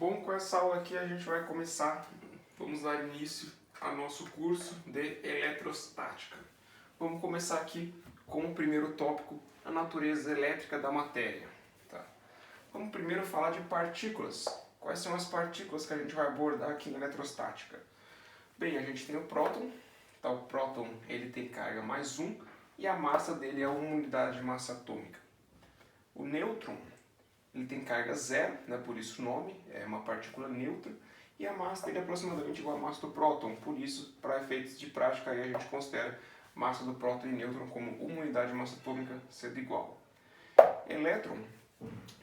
Bom, com essa aula aqui a gente vai vamos dar início ao nosso curso de eletrostática. Vamos começar aqui com o primeiro tópico, a natureza elétrica da matéria. Tá? Vamos primeiro falar de partículas. Quais são as partículas que a gente vai abordar aqui na eletrostática? Bem, a gente tem o próton. Tá? O próton ele tem carga mais 1 e a massa dele é 1 unidade de massa atômica. O nêutron ele tem carga zero, né, por isso o nome, é uma partícula neutra, e a massa dele é aproximadamente igual à massa do próton, por isso, para efeitos de prática, aí a gente considera massa do próton e nêutron como uma unidade de massa atômica sendo igual. Elétron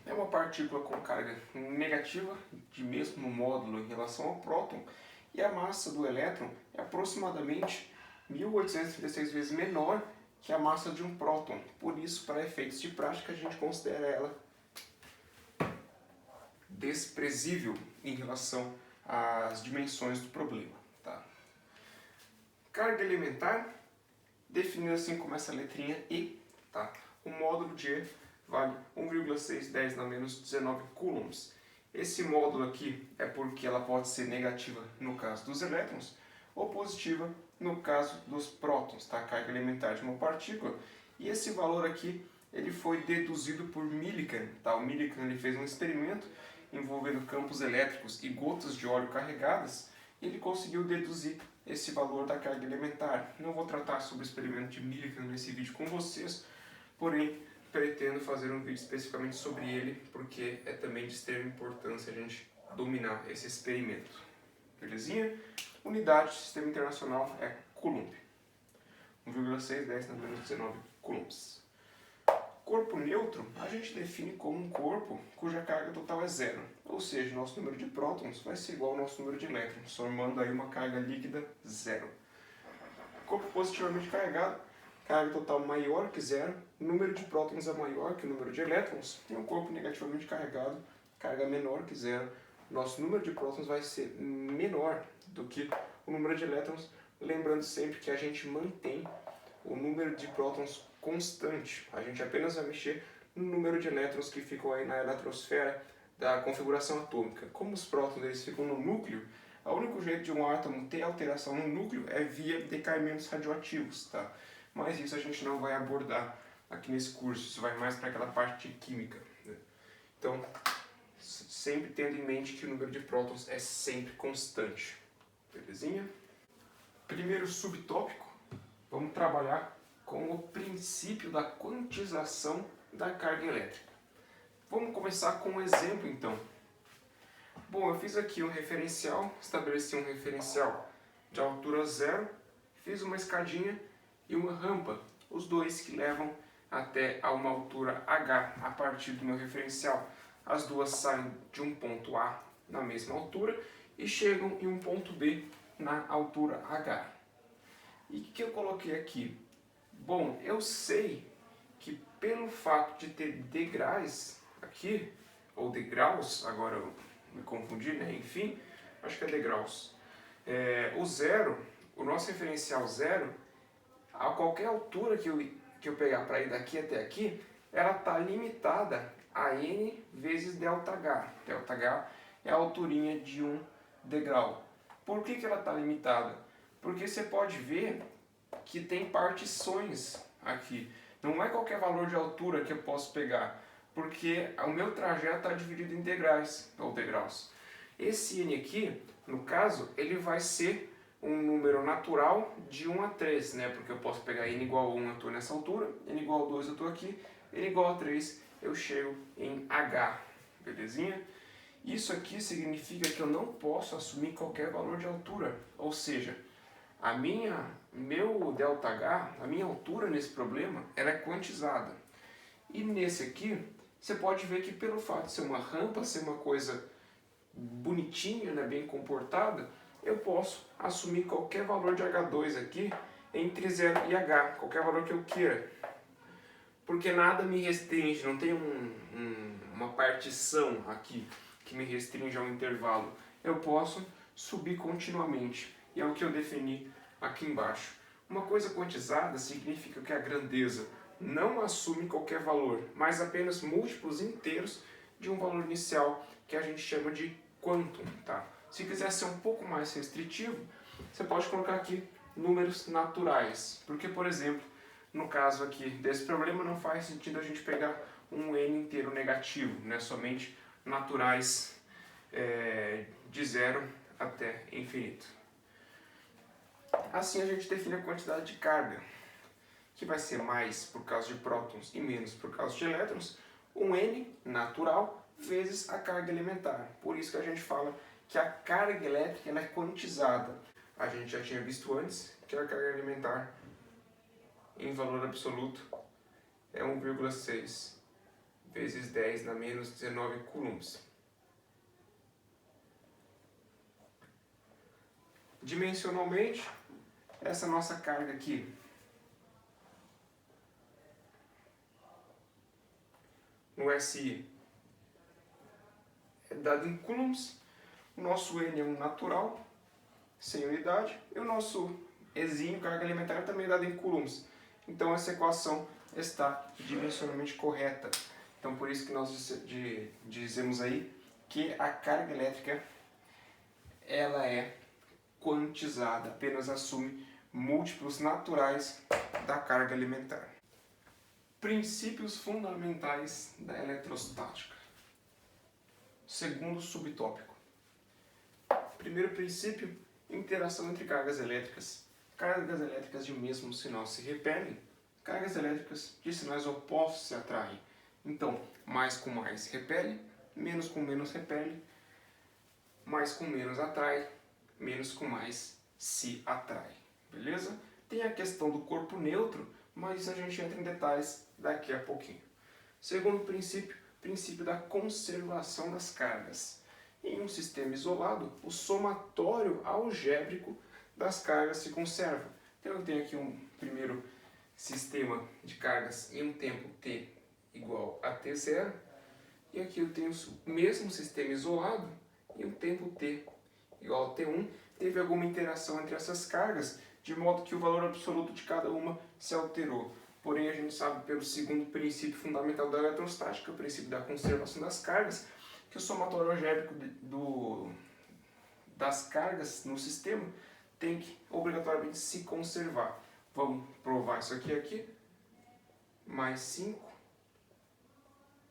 é uma partícula com carga negativa, de mesmo módulo em relação ao próton, e a massa do elétron é aproximadamente 1836 vezes menor que a massa de um próton, por isso, para efeitos de prática, a gente considera ela desprezível em relação às dimensões do problema. Tá? Carga elementar, definida assim como essa letrinha E. Tá? O módulo de E vale 1,610 na menos 19 coulombs. Esse módulo aqui é porque ela pode ser negativa no caso dos elétrons ou positiva no caso dos prótons. Tá? A carga elementar de uma partícula. E esse valor aqui ele foi deduzido por Millikan. Tá? O Millikan ele fez um experimento envolvendo campos elétricos e gotas de óleo carregadas, e ele conseguiu deduzir esse valor da carga elementar. Não vou tratar sobre o experimento de Millikan nesse vídeo com vocês, porém pretendo fazer um vídeo especificamente sobre ele, porque é também de extrema importância a gente dominar esse experimento. Belezinha? Unidade do Sistema Internacional é Coulomb. 1,610 na menos 19 coulombs. Corpo neutro a gente define como um corpo cuja carga total é zero, ou seja, nosso número de prótons vai ser igual ao nosso número de elétrons, formando aí uma carga líquida zero. Corpo positivamente carregado, carga total maior que zero, número de prótons é maior que o número de elétrons, e um corpo negativamente carregado, carga menor que zero, nosso número de prótons vai ser menor do que o número de elétrons, lembrando sempre que a gente mantém o número de prótons constante. A gente apenas vai mexer no número de elétrons que ficam aí na eletrosfera da configuração atômica. Como os prótons eles ficam no núcleo, o único jeito de um átomo ter alteração no núcleo é via decaimentos radioativos, tá? Mas isso a gente não vai abordar aqui nesse curso, isso vai mais para aquela parte de química, né? Então, sempre tendo em mente que o número de prótons é sempre constante. Belezinha? Primeiro subtópico, vamos trabalhar com o princípio da quantização da carga elétrica. Vamos começar com um exemplo então. Bom, eu fiz aqui um referencial, estabeleci um referencial de altura zero, fiz uma escadinha e uma rampa, os dois que levam até a uma altura H a partir do meu referencial. As duas saem de um ponto A na mesma altura e chegam em um ponto B na altura H. E o que eu coloquei aqui? Bom, eu sei que pelo fato de ter degraus aqui, ou degraus, agora eu me confundi, né? Enfim, acho que é degraus. O zero, o nosso referencial zero, a qualquer altura que eu pegar para ir daqui até aqui, ela está limitada a n vezes ΔH. ΔH é a alturinha de um degrau. Por que ela está limitada? Porque você pode ver que tem partições aqui. Não é qualquer valor de altura que eu posso pegar, porque o meu trajeto está dividido em degraus, ou degraus. Esse n aqui, no caso, ele vai ser um número natural de 1 a 3, né? Porque eu posso pegar n igual a 1, eu estou nessa altura, n igual a 2, eu estou aqui, n igual a 3, eu chego em H, belezinha? Isso aqui significa que eu não posso assumir qualquer valor de altura, ou seja, meu ΔH, a minha altura nesse problema, ela é quantizada. E nesse aqui, você pode ver que pelo fato de ser uma rampa, ser uma coisa bonitinha, né, bem comportada, eu posso assumir qualquer valor de H2 aqui entre 0 e H, qualquer valor que eu queira. Porque nada me restringe, não tem uma partição aqui que me restringe ao intervalo. Eu posso subir continuamente. E é o que eu defini aqui embaixo. Uma coisa quantizada significa que a grandeza não assume qualquer valor, mas apenas múltiplos inteiros de um valor inicial que a gente chama de quantum, tá? Se quiser ser um pouco mais restritivo, você pode colocar aqui números naturais, porque, por exemplo, no caso aqui desse problema não faz sentido a gente pegar um n inteiro negativo, né? Somente naturais de 0 até infinito. Assim a gente define a quantidade de carga, que vai ser mais por causa de prótons e menos por causa de elétrons, um n natural vezes a carga elementar. Por isso que a gente fala que a carga elétrica ela é quantizada. A gente já tinha visto antes que a carga elementar em valor absoluto é 1,6 vezes 10 na menos 19 coulombs. Dimensionalmente, essa nossa carga aqui no SI é dada em coulombs, o nosso N é um natural, sem unidade, e o nosso Ezinho, carga elementar, também é dado em coulombs. Então essa equação está dimensionalmente correta. Então por isso que nós dizemos aí que a carga elétrica ela é quantizada, apenas assume múltiplos naturais da carga elementar. Princípios fundamentais da eletrostática. Segundo subtópico. Primeiro princípio, interação entre cargas elétricas. Cargas elétricas de mesmo sinal se repelem, cargas elétricas de sinais opostos se atraem. Então, mais com mais repele, menos com menos repele, mais com menos atrai, menos com mais se atrai. Beleza? Tem a questão do corpo neutro, mas isso a gente entra em detalhes daqui a pouquinho. Segundo princípio, princípio da conservação das cargas. Em um sistema isolado, o somatório algébrico das cargas se conserva. Então eu tenho aqui um primeiro sistema de cargas em um tempo t igual a t0, e aqui eu tenho o mesmo sistema isolado em um tempo t igual a t1. Teve alguma interação entre essas cargas, de modo que o valor absoluto de cada uma se alterou. Porém, a gente sabe pelo segundo princípio fundamental da eletrostática, o princípio da conservação das cargas, que o somatório algébrico das cargas no sistema tem que obrigatoriamente se conservar. Vamos provar isso aqui. Mais 5,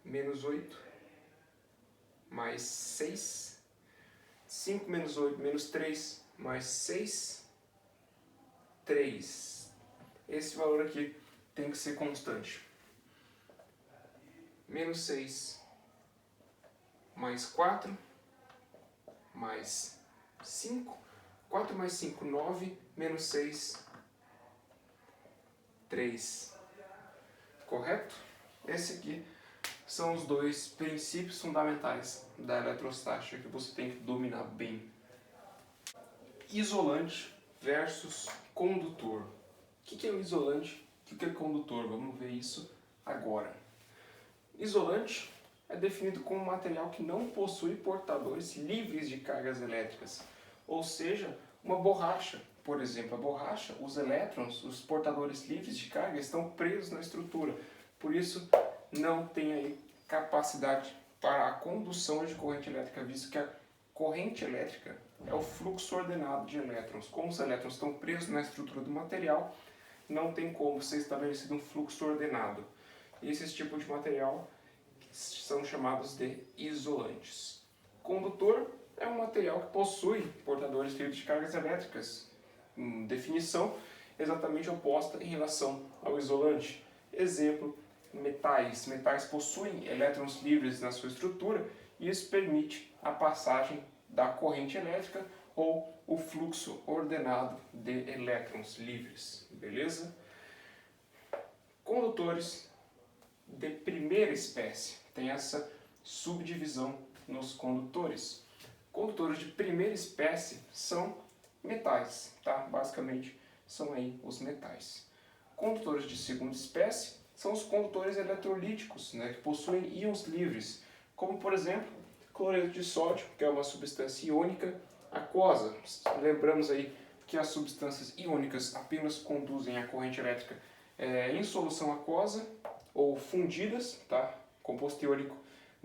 menos 8, mais 6, 5 menos 8, menos 3, mais 6, 3. Esse valor aqui tem que ser constante. Menos 6, mais 4, mais 5, 4 mais 5, 9, menos 6, 3. Correto? Esse aqui são os dois princípios fundamentais da eletrostática que você tem que dominar bem. Isolante versus condutor. O que é o isolante e o que é condutor? Vamos ver isso agora. Isolante é definido como um material que não possui portadores livres de cargas elétricas, ou seja, uma borracha. Por exemplo, a borracha, os elétrons, os portadores livres de carga, estão presos na estrutura. Por isso, não tem aí capacidade para a condução de corrente elétrica, visto que a corrente elétrica é o fluxo ordenado de elétrons. Como os elétrons estão presos na estrutura do material, não tem como ser estabelecido um fluxo ordenado. E esses tipos de material são chamados de isolantes. Condutor é um material que possui portadores livres de cargas elétricas. Definição exatamente oposta em relação ao isolante. Exemplo, metais. Metais possuem elétrons livres na sua estrutura e isso permite a passagem da corrente elétrica ou o fluxo ordenado de elétrons livres. Beleza? Condutores de primeira espécie. Tem essa subdivisão nos condutores. Condutores de primeira espécie são metais, tá? Basicamente são aí os metais. Condutores de segunda espécie são os condutores eletrolíticos, né, que possuem íons livres, como por exemplo, cloreto de sódio, que é uma substância iônica aquosa. Lembramos aí que as substâncias iônicas apenas conduzem a corrente elétrica em solução aquosa ou fundidas, tá? Composto iônico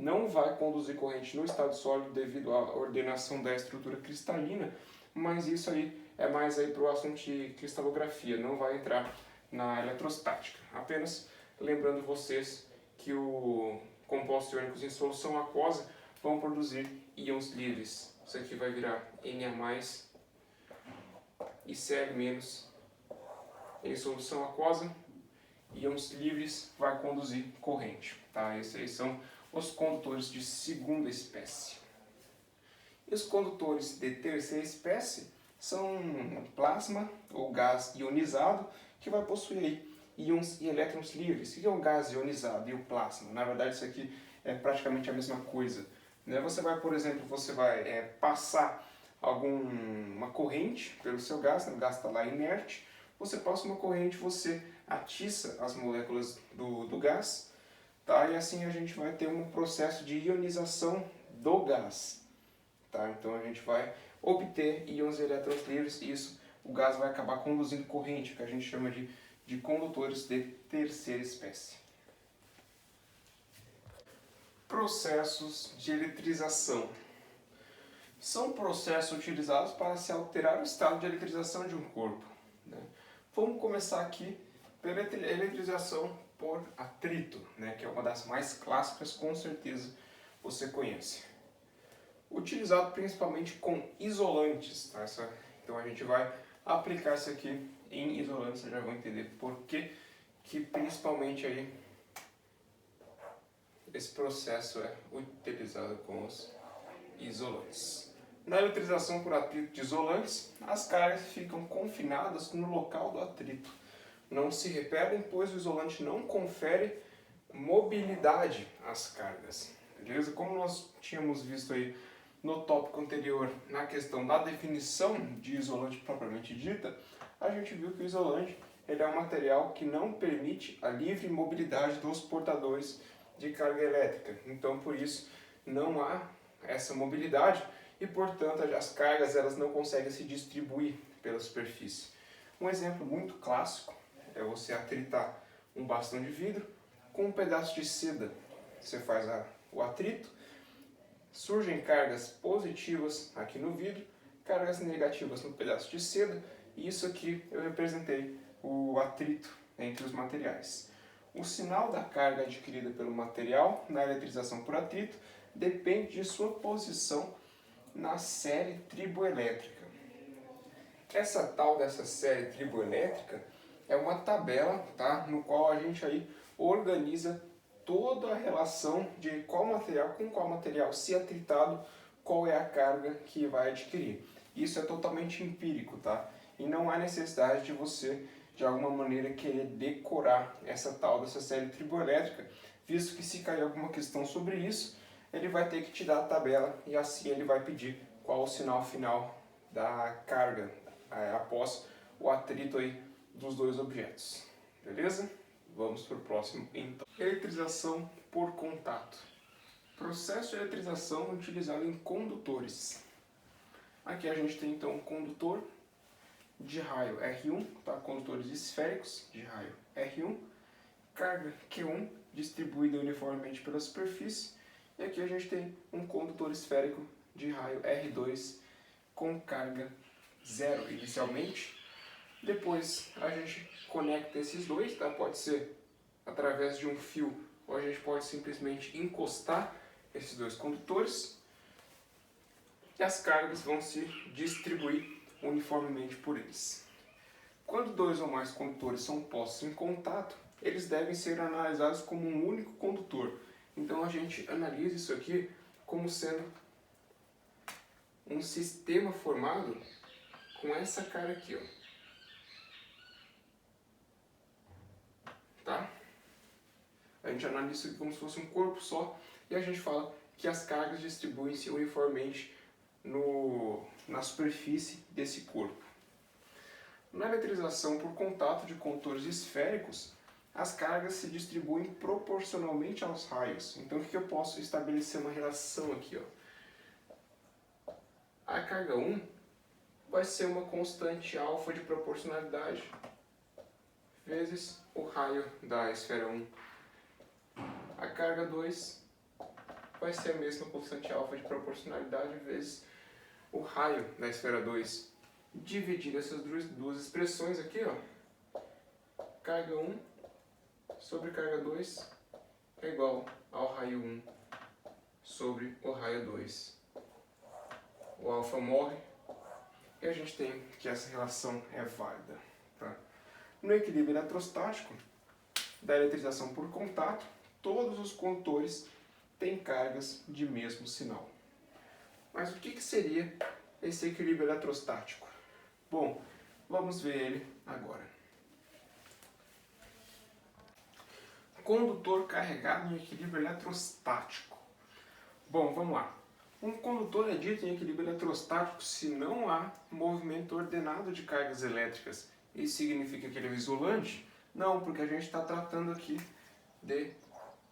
não vai conduzir corrente no estado sólido devido à ordenação da estrutura cristalina, mas isso aí é mais aí para o assunto de cristalografia, não vai entrar na eletrostática. Apenas lembrando vocês que o compostos iônicos em solução aquosa vão produzir íons livres. Isso aqui vai virar Na+, e Cl- em solução aquosa, íons livres vai conduzir corrente. Tá? Esses aí são os condutores de segunda espécie. E os condutores de terceira espécie são plasma ou gás ionizado que vai possuir aí íons e elétrons livres. O que é um gás ionizado e o plasma? Na verdade isso aqui é praticamente a mesma coisa. Você vai, por exemplo, passar uma corrente pelo seu gás, o gás está lá inerte, você passa uma corrente, você atiça as moléculas do gás, tá? E assim a gente vai ter um processo de ionização do gás. Tá? Então a gente vai obter íons e elétrons livres e isso, o gás vai acabar conduzindo corrente, que a gente chama de condutores de terceira espécie. Processos de eletrização. São processos utilizados para se alterar o estado de eletrização de um corpo. Vamos começar aqui pela eletrização por atrito, que é uma das mais clássicas, com certeza você conhece. Utilizado principalmente com isolantes. Tá? Então a gente vai aplicar isso aqui em isolantes, vocês já vão entender por que principalmente aí esse processo é utilizado com os isolantes. Na eletrização por atrito de isolantes, as cargas ficam confinadas no local do atrito. Não se repelem, pois o isolante não confere mobilidade às cargas. Beleza? Como nós tínhamos visto aí no tópico anterior, na questão da definição de isolante propriamente dita, a gente viu que o isolante ele é um material que não permite a livre mobilidade dos portadores de carga elétrica. Então, por isso, não há essa mobilidade e, portanto, as cargas elas não conseguem se distribuir pela superfície. Um exemplo muito clássico é você atritar um bastão de vidro com um pedaço de seda. Você faz o atrito, surgem cargas positivas aqui no vidro, cargas negativas no pedaço de seda, e isso aqui eu representei o atrito entre os materiais. O sinal da carga adquirida pelo material na eletrização por atrito depende de sua posição na série triboelétrica. Essa tal dessa série triboelétrica é uma tabela, tá, no qual a gente aí organiza toda a relação de qual material com qual material, se atritado, qual é a carga que vai adquirir. Isso é totalmente empírico, tá? E não há necessidade de você, de alguma maneira, querer decorar essa tal dessa série triboelétrica, visto que se cair alguma questão sobre isso, ele vai ter que te dar a tabela e assim ele vai pedir qual o sinal final da carga após o atrito aí dos dois objetos. Beleza? Vamos para o próximo então. Eletrização por contato. Processo de eletrização utilizado em condutores. Aqui a gente tem então um condutor de raio R1, tá? Condutores esféricos de raio R1, carga Q1 distribuída uniformemente pela superfície, e aqui a gente tem um condutor esférico de raio R2 com carga 0 inicialmente. Depois a gente conecta esses dois, tá? Pode ser através de um fio ou a gente pode simplesmente encostar esses dois condutores e as cargas vão se distribuir uniformemente por eles. Quando dois ou mais condutores são postos em contato, eles devem ser analisados como um único condutor. Então a gente analisa isso aqui como sendo um sistema formado com essa cara aqui, ó. Tá? A gente analisa isso aqui como se fosse um corpo só e a gente fala que as cargas distribuem-se uniformemente na superfície desse corpo. Na eletrização por contato de condutores esféricos, as cargas se distribuem proporcionalmente aos raios. Então o que eu posso estabelecer uma relação aqui, ó? A carga 1 vai ser uma constante alfa de proporcionalidade vezes o raio da esfera 1. A carga 2 vai ser a mesma constante alfa de proporcionalidade vezes o raio da esfera 2, dividindo essas duas expressões aqui, ó, carga 1 sobre carga 2 é igual ao raio 1 sobre o raio 2. O alfa morre e a gente tem que essa relação é válida. Tá? No equilíbrio eletrostático da eletrização por contato, todos os condutores têm cargas de mesmo sinal. Mas o que seria esse equilíbrio eletrostático? Bom, vamos ver ele agora. Condutor carregado em equilíbrio eletrostático. Bom, vamos lá. Um condutor é dito em equilíbrio eletrostático se não há movimento ordenado de cargas elétricas. Isso significa que ele é isolante? Não, porque a gente está tratando aqui de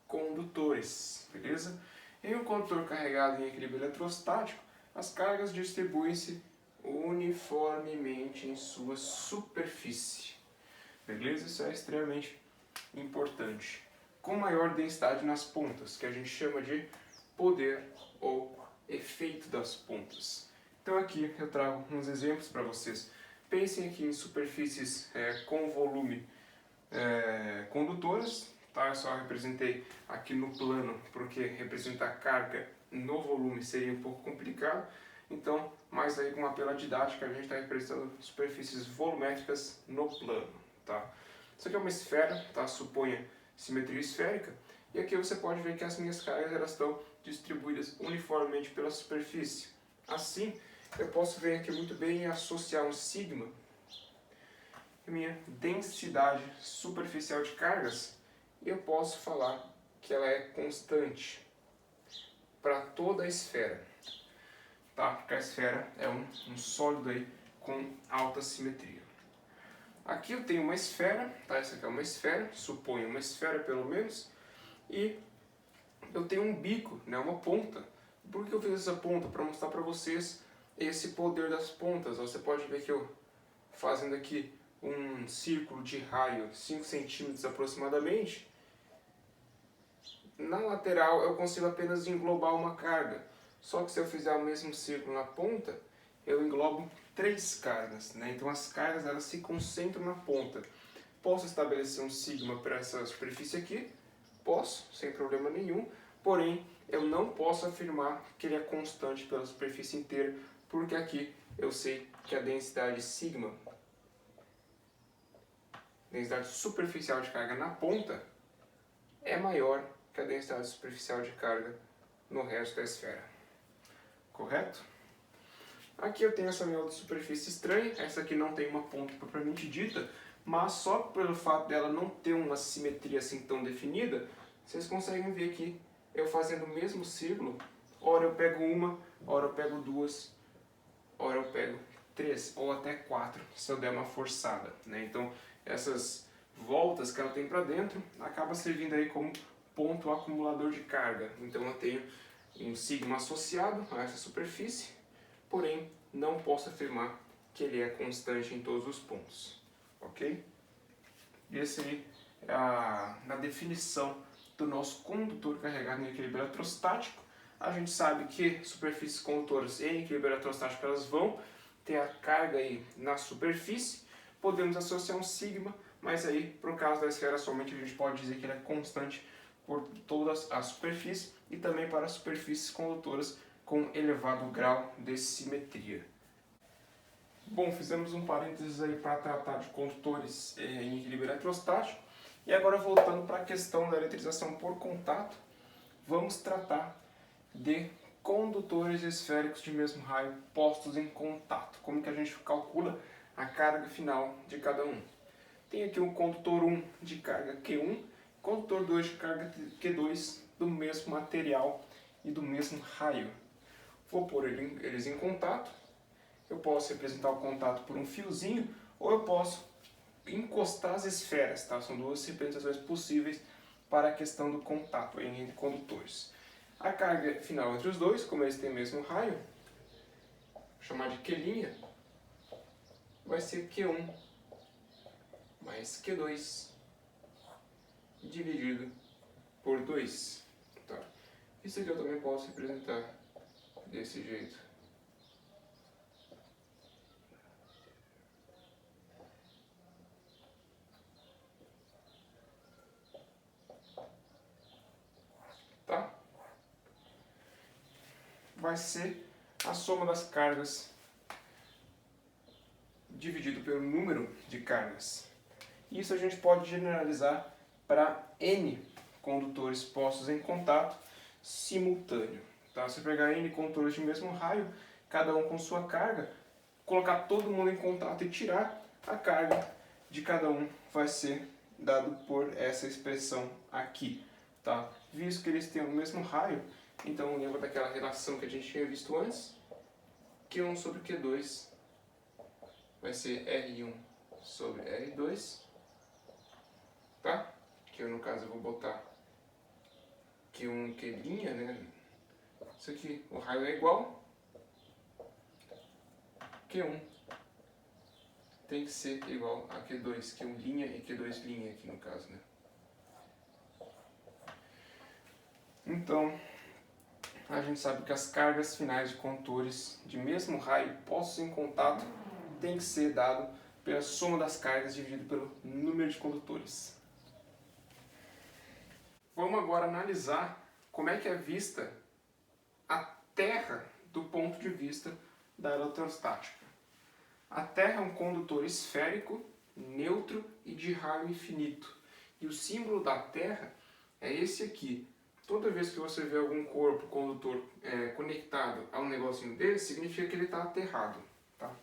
condutores, beleza? Em um condutor carregado em equilíbrio eletrostático, as cargas distribuem-se uniformemente em sua superfície, beleza? Isso é extremamente importante. Com maior densidade nas pontas, que a gente chama de poder ou efeito das pontas. Então aqui eu trago uns exemplos para vocês. Pensem aqui em superfícies com volume condutoras, tá? Eu só representei aqui no plano porque representar carga no volume seria um pouco complicado. Então, mais aí com uma apelo didática, a gente está representando superfícies volumétricas no plano, tá? Isso aqui é uma esfera, tá? Suponha simetria esférica. E aqui você pode ver que as minhas cargas elas estão distribuídas uniformemente pela superfície. Assim, eu posso ver aqui muito bem e associar um sigma, minha densidade superficial de cargas, e eu posso falar que ela é constante para toda a esfera. Tá? Porque a esfera é um sólido aí com alta simetria. Aqui eu tenho uma esfera, tá? Essa aqui é uma esfera, suponho uma esfera pelo menos, e eu tenho um bico, né? Uma ponta. Por que eu fiz essa ponta? Para mostrar para vocês esse poder das pontas. Você pode ver que eu fazendo aqui um círculo de raio 5 centímetros aproximadamente, na lateral eu consigo apenas englobar uma carga. Só que se eu fizer o mesmo círculo na ponta, eu englobo 3 cargas, né? Então as cargas elas se concentram na ponta. Posso estabelecer um sigma para essa superfície aqui? Posso, sem problema nenhum. Porém, eu não posso afirmar que ele é constante pela superfície inteira, porque aqui eu sei que a densidade sigma, densidade superficial de carga na ponta, é maior que a densidade superficial de carga no resto da esfera. Correto? Aqui eu tenho essa minha outra superfície estranha, essa aqui não tem uma ponta propriamente dita, mas só pelo fato dela não ter uma simetria assim tão definida, vocês conseguem ver aqui, eu fazendo o mesmo círculo, ora eu pego uma, ora eu pego duas, ora eu pego 3 ou até 4, se eu der uma forçada, né? Então essas voltas que ela tem para dentro acaba servindo aí como ponto acumulador de carga. Então eu tenho um sigma associado a essa superfície, porém não posso afirmar que ele é constante em todos os pontos, ok? Esse aí é na definição do nosso condutor carregado em equilíbrio eletrostático. A gente sabe que superfícies condutoras em equilíbrio eletrostático elas vão ter a carga aí na superfície. Podemos associar um sigma, mas aí, para o caso da esfera somente, a gente pode dizer que ele é constante por toda a superfície e também para superfícies condutoras com elevado grau de simetria. Bom, fizemos um parênteses aí para tratar de condutores em equilíbrio eletrostático. E agora voltando para a questão da eletrização por contato, vamos tratar de condutores esféricos de mesmo raio postos em contato. Como que a gente calcula a carga final de cada um? Tem aqui um condutor 1 de carga Q1, condutor 2 de carga Q2 do mesmo material e do mesmo raio. Vou pôr eles em contato. Eu posso representar o contato por um fiozinho ou eu posso encostar as esferas, tá? São duas representações possíveis para a questão do contato entre condutores. A carga final entre os dois, como eles têm o mesmo raio, vou chamar de Q', vai ser Q1 mais Q2 dividido por 2. Tá? Isso aqui eu também posso representar desse jeito. Tá? Vai ser a soma das cargas dividido pelo número de cargas. Isso a gente pode generalizar para N condutores postos em contato simultâneo. Tá? Se eu pegar N condutores de mesmo raio, cada um com sua carga, colocar todo mundo em contato e tirar a carga de cada um vai ser dado por essa expressão aqui. Tá? Visto que eles têm o mesmo raio, então lembra daquela relação que a gente tinha visto antes? Q1 sobre Q2 vai ser R1 sobre R2, tá? Que eu, no caso, eu vou botar Q1 e Q', né? Isso aqui, o raio é igual. Q1 tem que ser igual a Q2, Q1' e Q2' aqui no caso, né? Então, a gente sabe que as cargas finais de condutores de mesmo raio postos em contato tem que ser dado pela soma das cargas dividido pelo número de condutores. Vamos agora analisar como é que é vista a Terra do ponto de vista da eletrostática. A Terra é um condutor esférico, neutro e de raio infinito. E o símbolo da Terra é esse aqui. Toda vez que você vê algum corpo condutor conectado a um negocinho desse, significa que ele está aterrado. Tá?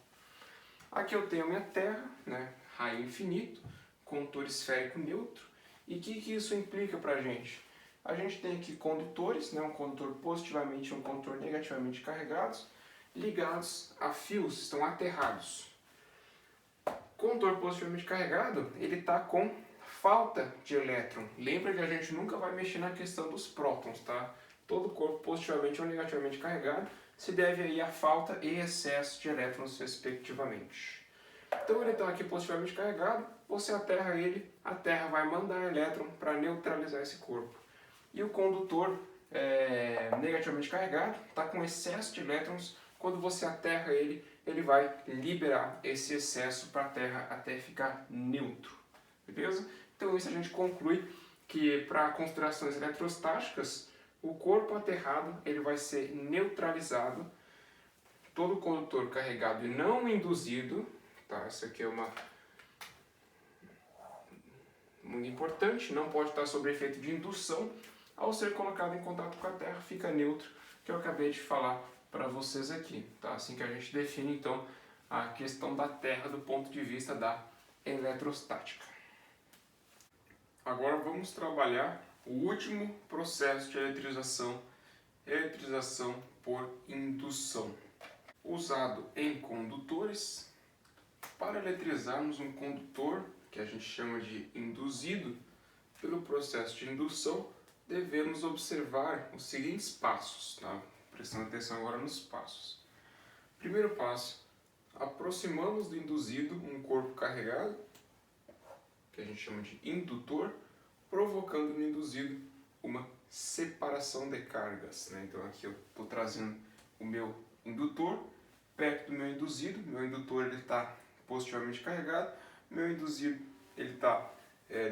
Aqui eu tenho a minha Terra, né? Raio infinito, condutor esférico neutro. E o que isso implica para a gente? A gente tem aqui condutores, né? Um condutor positivamente e um condutor negativamente carregados, ligados a fios, estão aterrados. Condutor positivamente carregado, ele está com falta de elétron. Lembra que a gente nunca vai mexer na questão dos prótons, tá? Todo corpo positivamente ou negativamente carregado se deve aí a falta e excesso de elétrons respectivamente. Então ele está aqui positivamente carregado, você aterra ele, a Terra vai mandar elétron para neutralizar esse corpo. E o condutor negativamente carregado está com excesso de elétrons, quando você aterra ele, ele vai liberar esse excesso para a Terra até ficar neutro. Beleza? Então isso a gente conclui que para considerações eletrostáticas, o corpo aterrado ele vai ser neutralizado, todo condutor carregado e não induzido, tá? Isso aqui é uma muito importante, não pode estar sob efeito de indução, ao ser colocado em contato com a Terra fica neutro, que eu acabei de falar para vocês aqui, tá? Assim que a gente define então a questão da Terra do ponto de vista da eletrostática. Agora vamos trabalhar o último processo de eletrização, eletrização por indução. Usado em condutores, para eletrizarmos um condutor, que a gente chama de induzido, pelo processo de indução, devemos observar os seguintes passos, tá? Prestando atenção agora nos passos. Primeiro passo, aproximamos do induzido um corpo carregado, que a gente chama de indutor, provocando no induzido uma separação de cargas, né? Então aqui eu estou trazendo o meu indutor perto do meu indutor ele está positivamente carregado, meu induzido ele está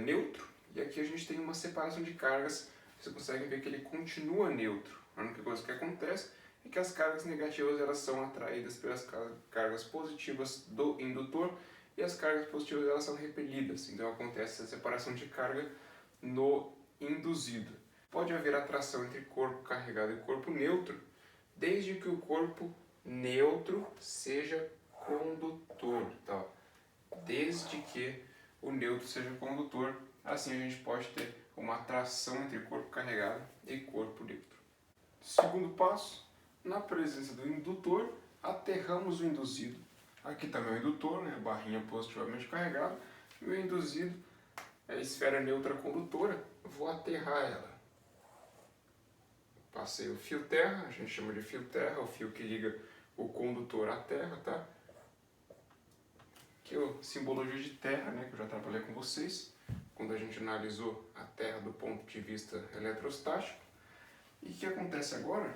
neutro, e aqui a gente tem uma separação de cargas, você consegue ver que ele continua neutro. A única coisa que acontece é que as cargas negativas elas são atraídas pelas cargas positivas do indutor e as cargas positivas elas são repelidas, então acontece essa separação de carga no induzido. Pode haver atração entre corpo carregado e corpo neutro, desde que o corpo neutro seja condutor, tá? Desde que o neutro seja condutor, assim a gente pode ter uma atração entre corpo carregado e corpo neutro. Segundo passo, na presença do indutor, aterramos o induzido. Aqui está meu indutor, né, barrinha positivamente carregada, meu induzido é a esfera neutra condutora, vou aterrar ela. Passei o fio terra, a gente chama de fio terra, o fio que liga o condutor à terra, tá? Que é a simbologia de terra, né, que eu já trabalhei com vocês, quando a gente analisou a terra do ponto de vista eletrostático. E o que acontece agora?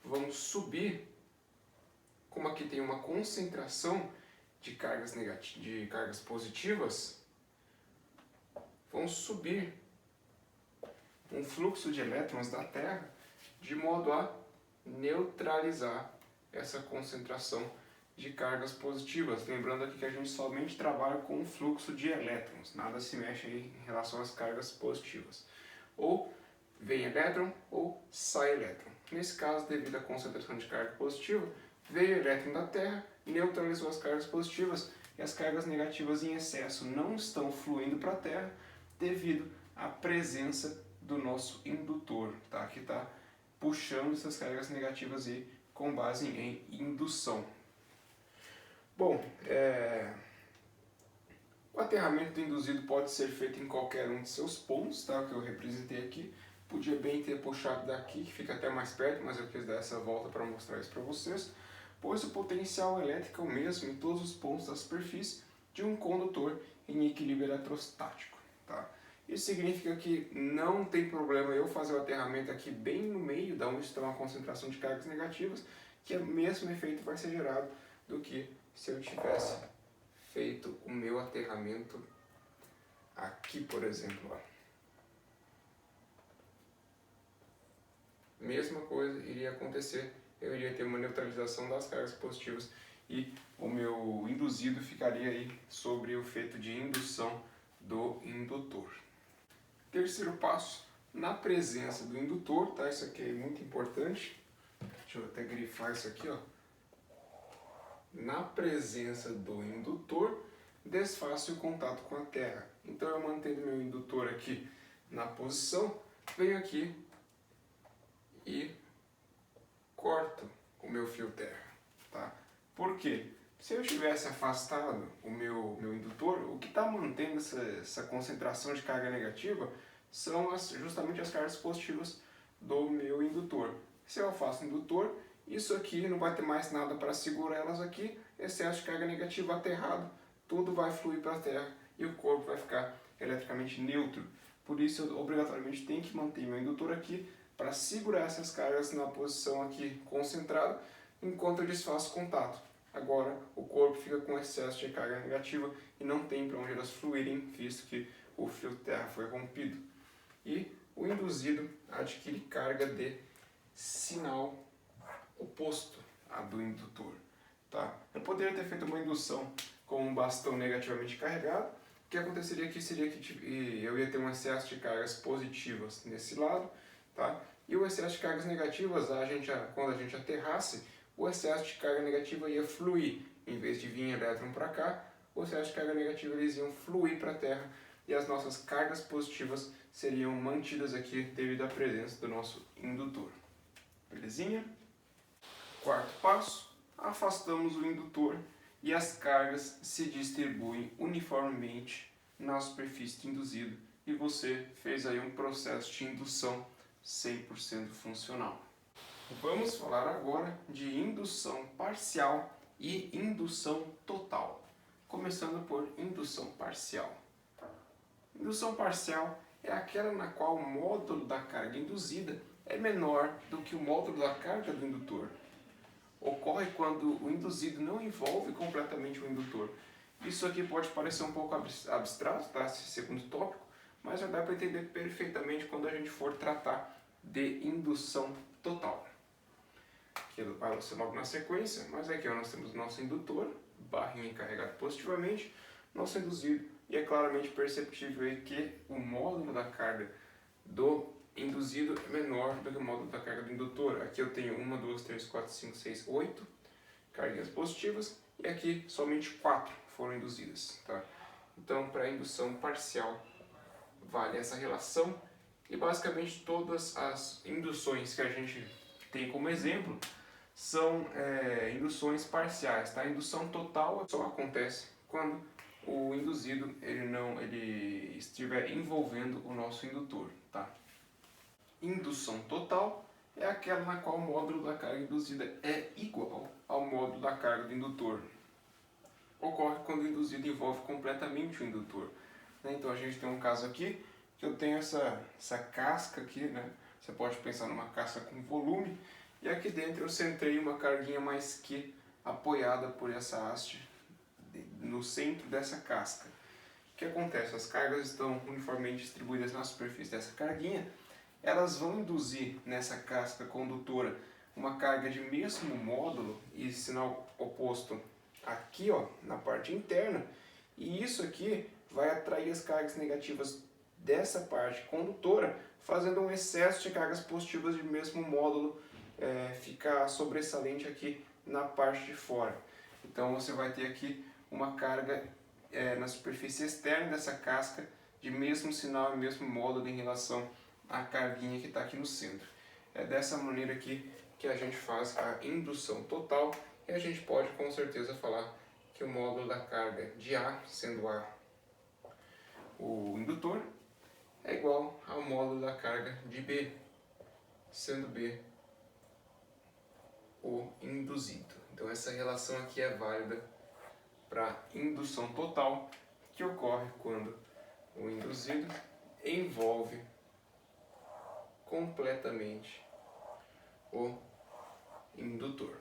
Vamos subir, como aqui tem uma concentração de cargas positivas, vamos subir um fluxo de elétrons da Terra de modo a neutralizar essa concentração de cargas positivas. Lembrando aqui que a gente somente trabalha com o fluxo de elétrons, nada se mexe aí em relação às cargas positivas. Ou vem elétron ou sai elétron. Nesse caso, devido à concentração de carga positiva, veio elétron da Terra, neutralizou as cargas positivas e as cargas negativas em excesso não estão fluindo para a Terra devido à presença do nosso indutor, tá? Que está puxando essas cargas negativas aí com base em indução. Bom, o aterramento do induzido pode ser feito em qualquer um de seus pontos, tá? Que eu representei aqui. Podia bem ter puxado daqui, que fica até mais perto, mas eu quis dar essa volta para mostrar isso para vocês, pois o potencial elétrico é o mesmo em todos os pontos da superfície de um condutor em equilíbrio eletrostático, tá? Isso significa que não tem problema eu fazer o aterramento aqui bem no meio, da onde está uma concentração de cargas negativas, que o mesmo efeito vai ser gerado do que se eu tivesse feito o meu aterramento aqui, por exemplo, ó. Mesma coisa iria acontecer, eu iria ter uma neutralização das cargas positivas e o meu induzido ficaria aí sobre o efeito de indução do indutor. Terceiro passo, na presença do indutor, tá? Isso aqui é muito importante, deixa eu até grifar isso aqui, ó. Na presença do indutor, desfaço o contato com a Terra. Então eu mantendo meu indutor aqui na posição, venho aqui e corto o meu fio terra, tá? Por quê? Se eu tivesse afastado o meu indutor, o que está mantendo essa concentração de carga negativa são justamente as cargas positivas do meu indutor. Se eu afasto o indutor, isso aqui não vai ter mais nada para segurar elas aqui, excesso de carga negativa aterrado, tudo vai fluir para a Terra e o corpo vai ficar eletricamente neutro. Por isso eu obrigatoriamente tenho que manter meu indutor aqui para segurar essas cargas na posição aqui concentrada, enquanto eu desfaço o contato. Agora o corpo fica com excesso de carga negativa e não tem para onde elas fluírem, visto que o fio terra foi rompido. E o induzido adquire carga de sinal oposto à do indutor, tá? Eu poderia ter feito uma indução com um bastão negativamente carregado. O que aconteceria aqui seria que eu ia ter um excesso de cargas positivas nesse lado, tá? E o excesso de cargas negativas, quando a gente aterrasse, o excesso de carga negativa ia fluir. Em vez de vir elétron para cá, o excesso de carga negativa eles iam fluir para a Terra e as nossas cargas positivas seriam mantidas aqui devido à presença do nosso indutor. Belezinha? Quarto passo, afastamos o indutor e as cargas se distribuem uniformemente na superfície do induzido e você fez aí um processo de indução 100% funcional. Vamos falar agora de indução parcial e indução total. Começando por indução parcial. Indução parcial é aquela na qual o módulo da carga induzida é menor do que o módulo da carga do indutor. Ocorre quando o induzido não envolve completamente o indutor. Isso aqui pode parecer um pouco abstrato, tá? Esse segundo tópico, mas já dá para entender perfeitamente quando a gente for tratar de indução total. Que vai ser logo na sequência, mas aqui nós temos o nosso indutor, barrinha carregado positivamente, nosso induzido, e é claramente perceptível aí que o módulo da carga do induzido é menor do que o módulo da carga do indutor. Aqui eu tenho 1, 2, 3, 4, 5, 6, 8 cargas positivas e aqui somente 4 foram induzidas, tá? Então, para a indução parcial, vale essa relação e basicamente todas as induções que a gente tem como exemplo são induções parciais, tá? A indução total só acontece quando o induzido ele estiver envolvendo o nosso indutor, tá? Indução total é aquela na qual o módulo da carga induzida é igual ao módulo da carga do indutor. Ocorre quando o induzido envolve completamente o indutor, né? Então a gente tem um caso aqui que eu tenho essa casca aqui, né? Você pode pensar numa casca com volume, e aqui dentro eu centrei uma carguinha mais Q apoiada por essa haste no centro dessa casca. O que acontece? As cargas estão uniformemente distribuídas na superfície dessa carguinha, elas vão induzir nessa casca condutora uma carga de mesmo módulo e sinal oposto aqui, ó, na parte interna, e isso aqui vai atrair as cargas negativas dessa parte condutora, fazendo um excesso de cargas positivas de mesmo módulo ficar sobressalente aqui na parte de fora. Então você vai ter aqui uma carga na superfície externa dessa casca de mesmo sinal e mesmo módulo em relação à carguinha que está aqui no centro. É dessa maneira aqui que a gente faz a indução total, e a gente pode com certeza falar que o módulo da carga de A, sendo A o indutor, é igual ao módulo da carga de B, sendo B o induzido. Então essa relação aqui é válida para indução total, que ocorre quando o induzido envolve completamente o indutor.